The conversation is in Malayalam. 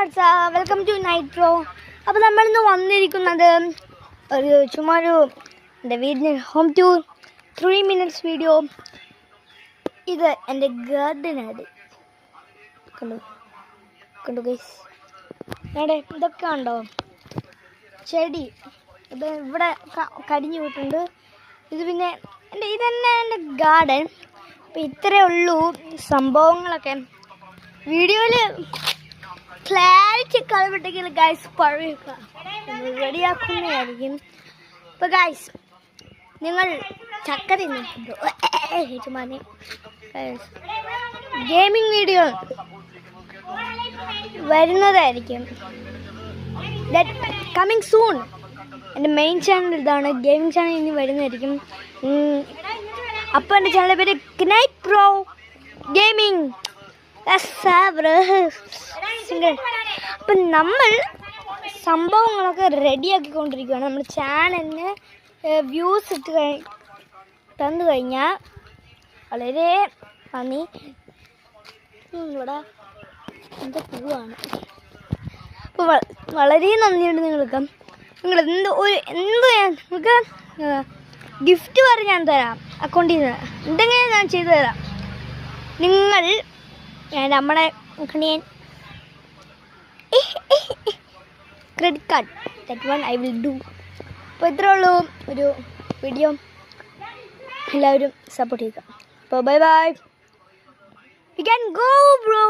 Welcome to nitro. അപ്പോൾ നമ്മളിന്ന് വന്നിരിക്കുന്നത് ചുമ്മാ എൻ്റെ വീടിന് ഹോം ടൂർ 3 minutes വീഡിയോ. ഇത് എൻ്റെ ഗാർഡനാണ്. കണ്ടു ഗൈസ്, ഇതൊക്കെ ഉണ്ടോ ചെടി. ഇത് ഇവിടെ കരിഞ്ഞു വിട്ടുണ്ട്. ഇത് പിന്നെ ഇതന്നെ എൻ്റെ ഗാർഡൻ. അപ്പോൾ ഇത്രയേ ഉള്ളൂ സംഭവങ്ങളൊക്കെ. വീഡിയോയിൽ ക്ലാരിറ്റി കളവിട്ടെങ്കിൽ ഗൈസ് പറയുക, റെഡിയാക്കുന്നതായിരിക്കും. അപ്പോൾ ഗൈസ്, നിങ്ങൾ ചക്ക തിന്നിട്ടുണ്ടോ? ഗെയിമിംഗ് വീഡിയോ വരുന്നതായിരിക്കും, കമ്മിങ് സൂൺ. എൻ്റെ മെയിൻ ചാനൽ ഇതാണ്, ഗെയിമിംഗ് ചാനൽ ഇനി വരുന്നതായിരിക്കും. അപ്പോൾ എൻ്റെ ചാനലിൻ്റെ പേര് നൈറ്റ് പ്രോ ഗെയിമിംഗ്. അപ്പം നമ്മൾ സംഭവങ്ങളൊക്കെ റെഡിയാക്കിക്കൊണ്ടിരിക്കുകയാണ്. നമ്മുടെ ചാനലിന് വ്യൂസ് തന്നു കഴിഞ്ഞാൽ വളരെ നന്ദി. ഇവിടെ എന്താ പൂവാണ്. അപ്പോൾ വളരെ നന്ദിയുണ്ട് നിങ്ങൾക്ക്. നിങ്ങൾ നിങ്ങൾക്ക് ഗിഫ്റ്റ് പറഞ്ഞ് ഞാൻ തരാം. അക്കൗണ്ടിൽ നിന്ന് എന്തെങ്കിലും ഞാൻ ചെയ്തു തരാം. നിങ്ങൾ നമ്മുടെ credit card, that one I will do. അപ്പോൾ ഇത്രേ ഉള്ളൂ ഒരു വീഡിയോ. എല്ലാവരും സപ്പോർട്ട് ചെയ്യുക. അപ്പോൾ bye bye. You can go bro.